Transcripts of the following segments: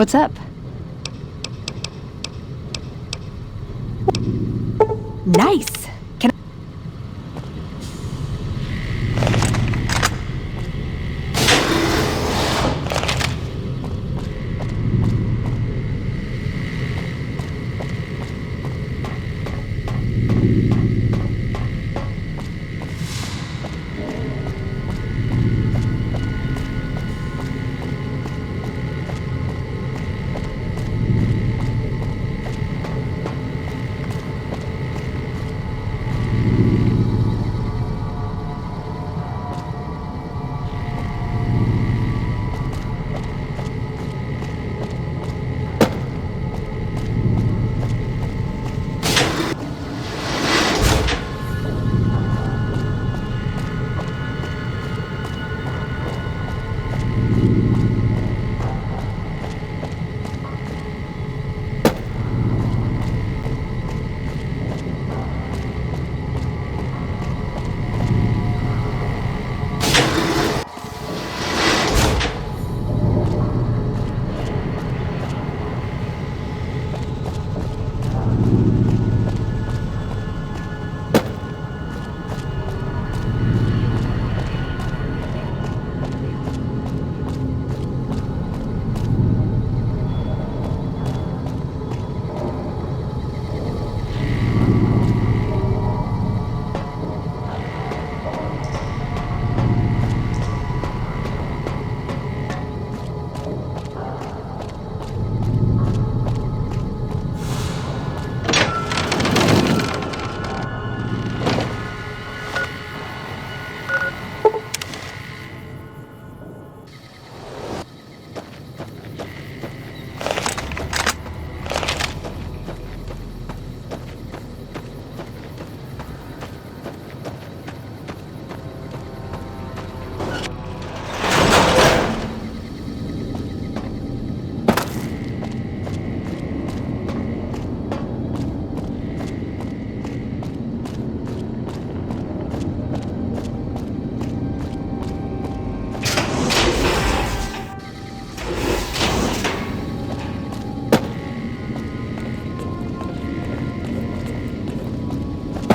What's up? Nice! Can I...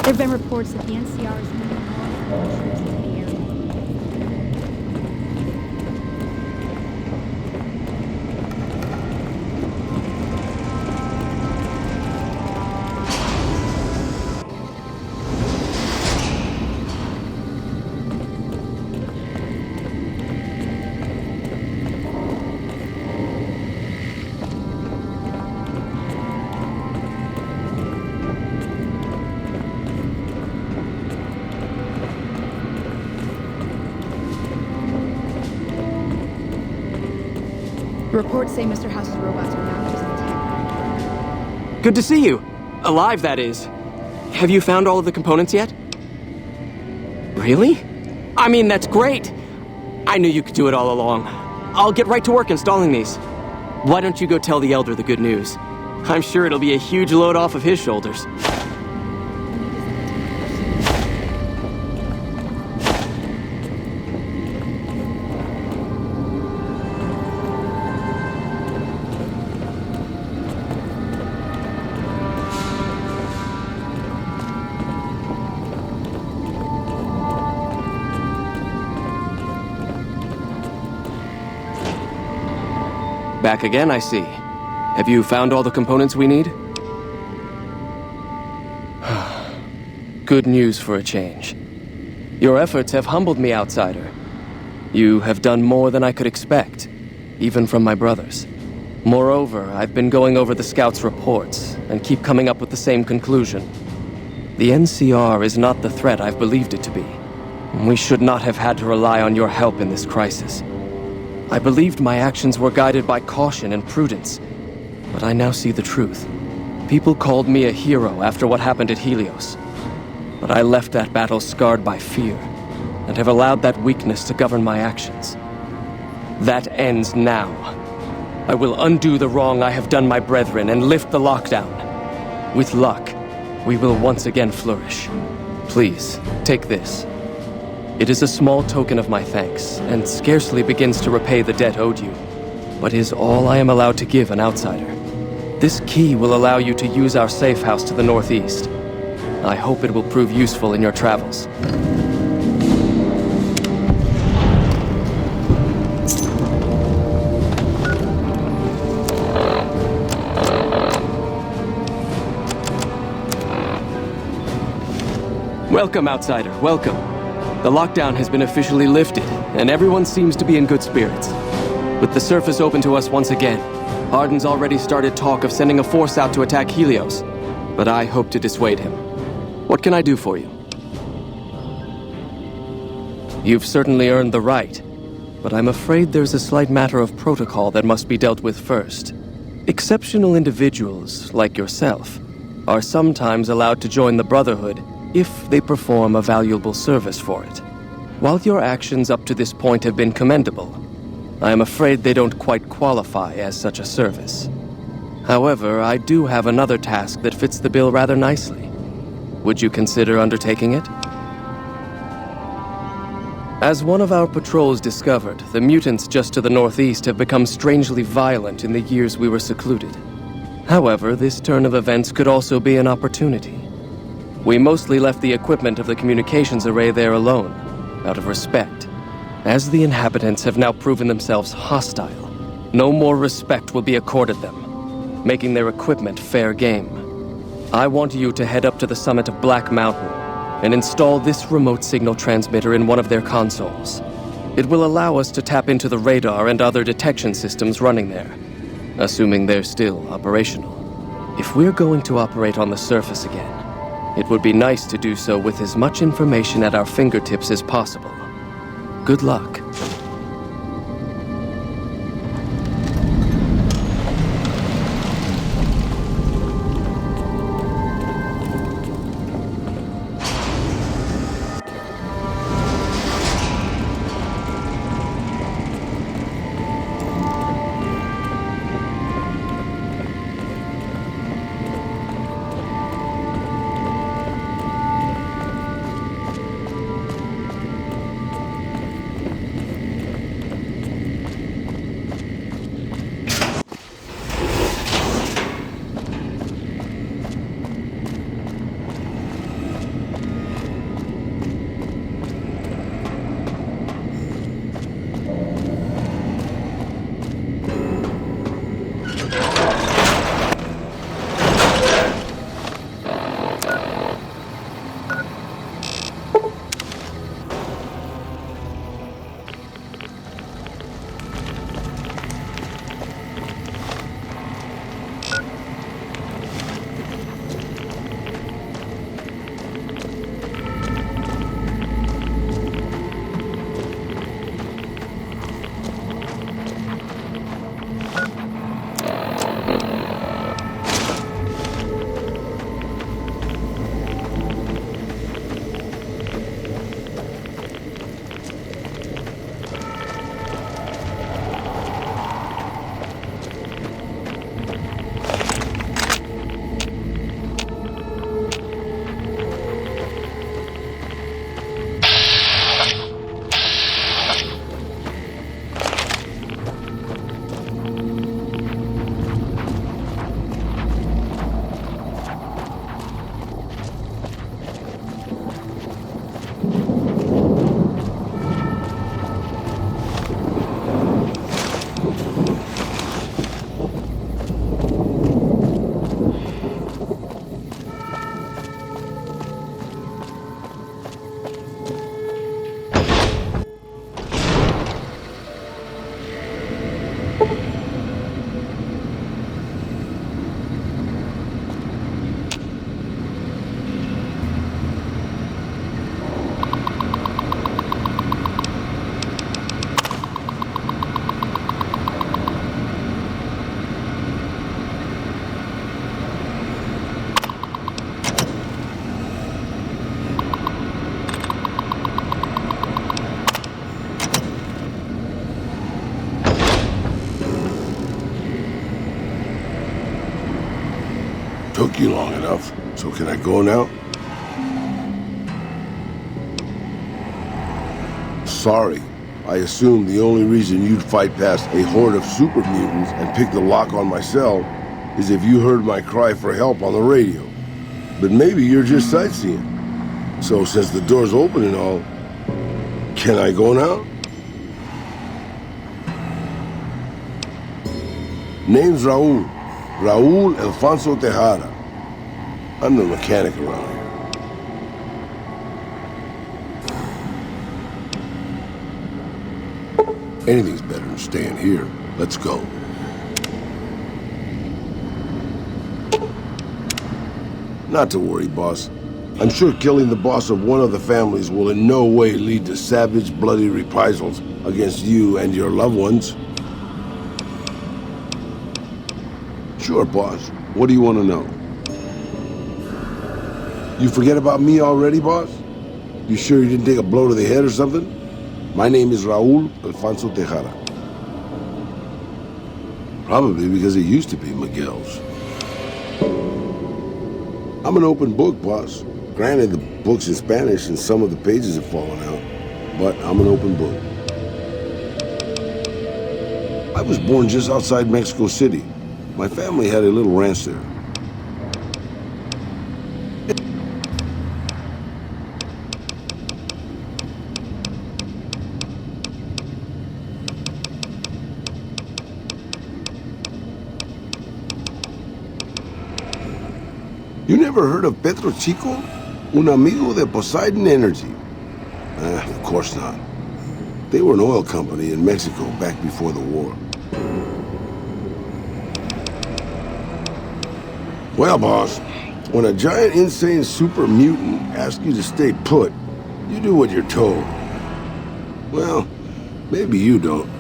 There have been reports that the NCR is moving more troops into the area. Reports say Mr. House's robots are now using tech. Good to see you. Alive, that is. Have you found all of the components yet? Really? I mean, that's great. I knew you could do it all along. I'll get right to work installing these. Why don't you go tell the Elder the good news? I'm sure it'll be a huge load off of his shoulders. Back again, I see. Have you found all the components we need? Good news for a change. Your efforts have humbled me, outsider. You have done more than I could expect, even from my brothers. Moreover, I've been going over the scouts' reports, and keep coming up with the same conclusion. The NCR is not the threat I've believed it to be. We should not have had to rely on your help in this crisis. I believed my actions were guided by caution and prudence, but I now see the truth. People called me a hero after what happened at Helios, but I left that battle scarred by fear, and have allowed that weakness to govern my actions. That ends now. I will undo the wrong I have done my brethren and lift the lockdown. With luck, we will once again flourish. Please, take this. It is a small token of my thanks, and scarcely begins to repay the debt owed you. but is all I am allowed to give an outsider. This key will allow you to use our safe house to the northeast. I hope it will prove useful in your travels. Welcome, outsider, welcome. The lockdown has been officially lifted, and everyone seems to be in good spirits. With the surface open to us once again, Arden's already started talk of sending a force out to attack Helios, but I hope to dissuade him. What can I do for you? You've certainly earned the right, but I'm afraid there's a slight matter of protocol that must be dealt with first. Exceptional individuals, like yourself, are sometimes allowed to join the Brotherhood if they perform a valuable service for it. While your actions up to this point have been commendable, I am afraid they don't quite qualify as such a service. However, I do have another task that fits the bill rather nicely. Would you consider undertaking it? As one of our patrols discovered, the mutants just to the northeast have become strangely violent in the years we were secluded. However, this turn of events could also be an opportunity. We mostly left the equipment of the communications array there alone, out of respect. As the inhabitants have now proven themselves hostile, no more respect will be accorded them, making their equipment fair game. I want you to head up to the summit of Black Mountain and install this remote signal transmitter in one of their consoles. It will allow us to tap into the radar and other detection systems running there, assuming they're still operational. If we're going to operate on the surface again, it would be nice to do so with as much information at our fingertips as possible. Good luck. Took you long enough, so can I go now? Sorry, I assumed the only reason you'd fight past a horde of super mutants and pick the lock on my cell is if you heard my cry for help on the radio. But maybe you're just sightseeing. So since the door's open and all, can I go now? Name's Raul. Raul Alfonso Tejada. I'm the mechanic around here. Anything's better than staying here. Let's go. Not to worry, boss. I'm sure killing the boss of one of the families will in no way lead to savage, bloody reprisals against you and your loved ones. Sure, boss. What do you want to know? You forget about me already, boss? You sure you didn't take a blow to the head or something? My name is Raul Alfonso Tejada. Probably because it used to be Miguel's. I'm an open book, boss. Granted, the book's in Spanish and some of the pages have fallen out, but I'm an open book. I was born just outside Mexico City. My family had a little ranch there. You never heard of Pedro Chico? Un amigo de Poseidon Energy. Of course not. They were an oil company in Mexico back before the war. Well, boss, when a giant insane super mutant asks you to stay put, you do what you're told. Well, maybe you don't.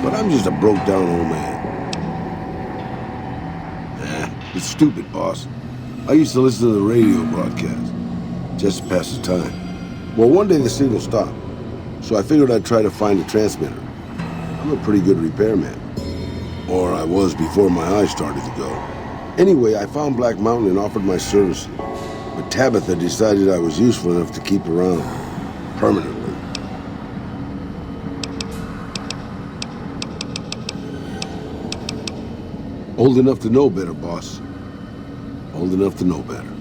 But I'm just a broke down old man. It's stupid, boss. I used to listen to the radio broadcast, just to pass the time. Well, one day the signal stopped, so I figured I'd try to find a transmitter. I'm a pretty good repairman. Or I was before my eyes started to go. Anyway, I found Black Mountain and offered my services. But Tabitha decided I was useful enough to keep around permanently. Old enough to know better, boss. Old enough to know better.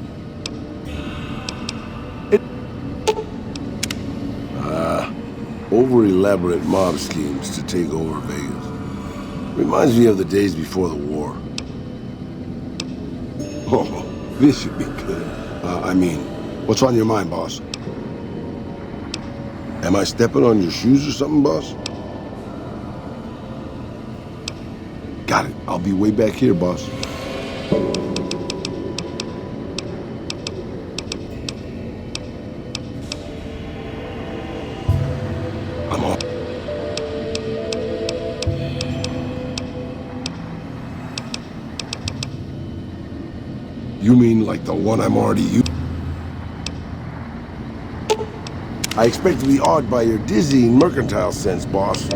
Over-elaborate mob schemes to take over Vegas. Reminds me of the days before the war. Oh, this should be good. What's on your mind, boss? Am I stepping on your shoes or something, boss? Got it. I'll be way back here, boss. I'm on. You mean like the one I'm already using? I expect to be awed by your dizzying mercantile sense, boss.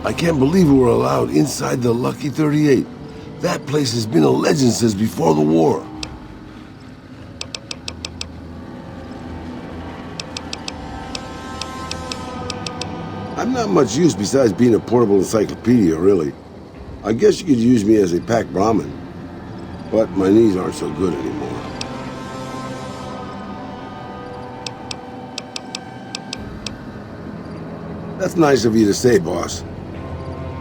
I can't believe we were allowed inside the Lucky 38. That place has been a legend since before the war. I'm not much use besides being a portable encyclopedia, really. I guess you could use me as a packed Brahmin. But my knees aren't so good anymore. That's nice of you to say, boss.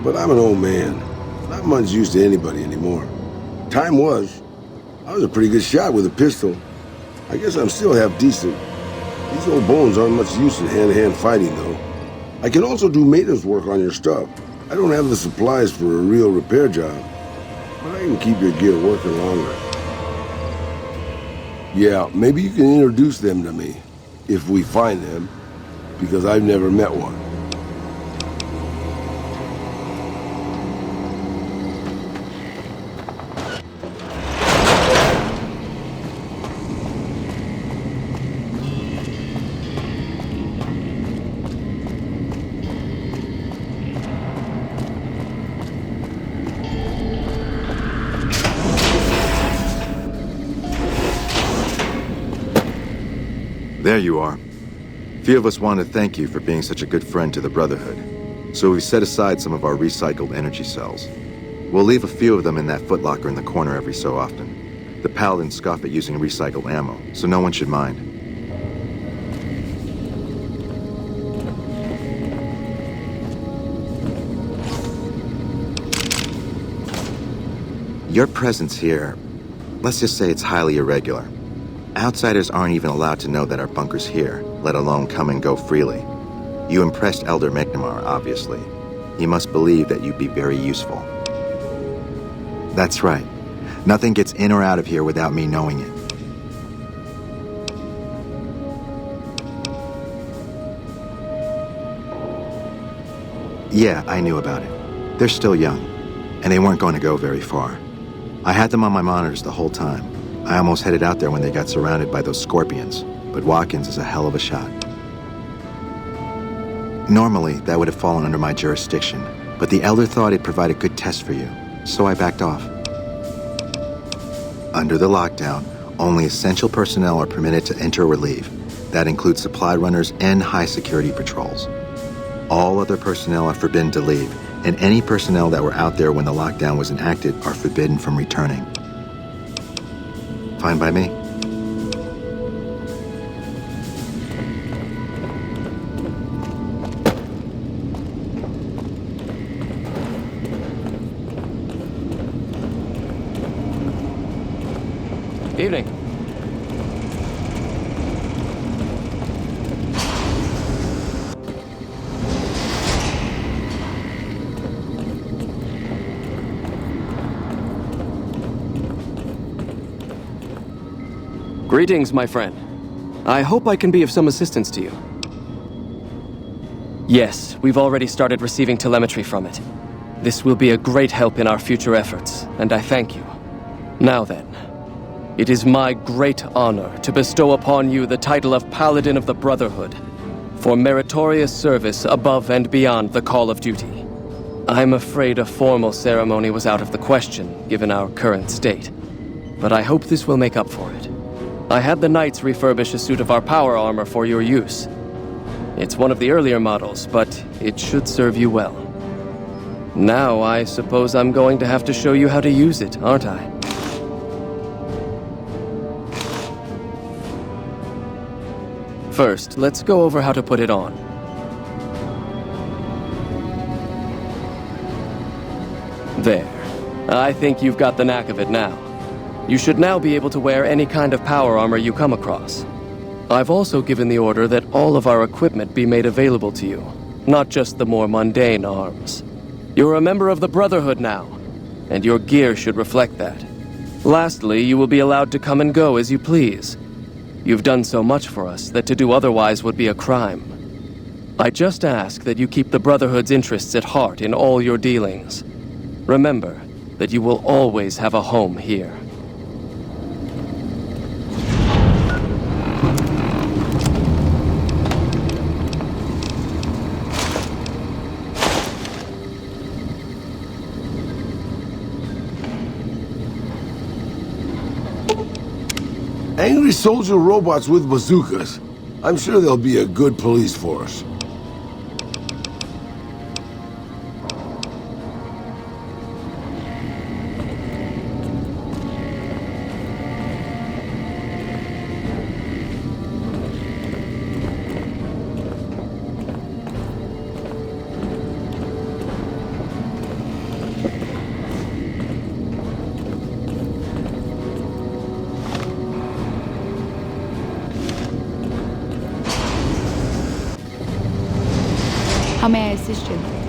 But I'm an old man. Not much use to anybody anymore. Time was. I was a pretty good shot with a pistol. I guess I'm still half decent. These old bones aren't much use in hand-to-hand fighting, though. I can also do maintenance work on your stuff. I don't have the supplies for a real repair job, but I can keep your gear working longer. Yeah, maybe you can introduce them to me, if we find them, because I've never met one. There you are. A few of us want to thank you for being such a good friend to the Brotherhood, so we've set aside some of our recycled energy cells. We'll leave a few of them in that footlocker in the corner every so often. The Paladins scoff at using recycled ammo, so no one should mind. Your presence here, let's just say it's highly irregular. Outsiders aren't even allowed to know that our bunker's here, let alone come and go freely. You impressed Elder McNamara, obviously. He must believe that you'd be very useful. That's right. Nothing gets in or out of here without me knowing it. Yeah, I knew about it. They're still young, and they weren't going to go very far. I had them on my monitors the whole time. I almost headed out there when they got surrounded by those scorpions, but Watkins is a hell of a shot. Normally, that would have fallen under my jurisdiction, but the Elder thought it'd provide a good test for you, so I backed off. Under the lockdown, only essential personnel are permitted to enter or leave. That includes supply runners and high-security patrols. All other personnel are forbidden to leave, and any personnel that were out there when the lockdown was enacted are forbidden from returning. Fine by me. Evening. Greetings, my friend. I hope I can be of some assistance to you. Yes, we've already started receiving telemetry from it. This will be a great help in our future efforts, and I thank you. Now then, it is my great honor to bestow upon you the title of Paladin of the Brotherhood for meritorious service above and beyond the call of duty. I'm afraid a formal ceremony was out of the question, given our current state, but I hope this will make up for it. I had the Knights refurbish a suit of our power armor for your use. It's one of the earlier models, but it should serve you well. Now I suppose I'm going to have to show you how to use it, aren't I? First, let's go over how to put it on. There. I think you've got the knack of it now. You should now be able to wear any kind of power armor you come across. I've also given the order that all of our equipment be made available to you, not just the more mundane arms. You're a member of the Brotherhood now, and your gear should reflect that. Lastly, you will be allowed to come and go as you please. You've done so much for us that to do otherwise would be a crime. I just ask that you keep the Brotherhood's interests at heart in all your dealings. Remember that you will always have a home here. Angry soldier robots with bazookas. I'm sure they'll be a good police force. How may I assist you?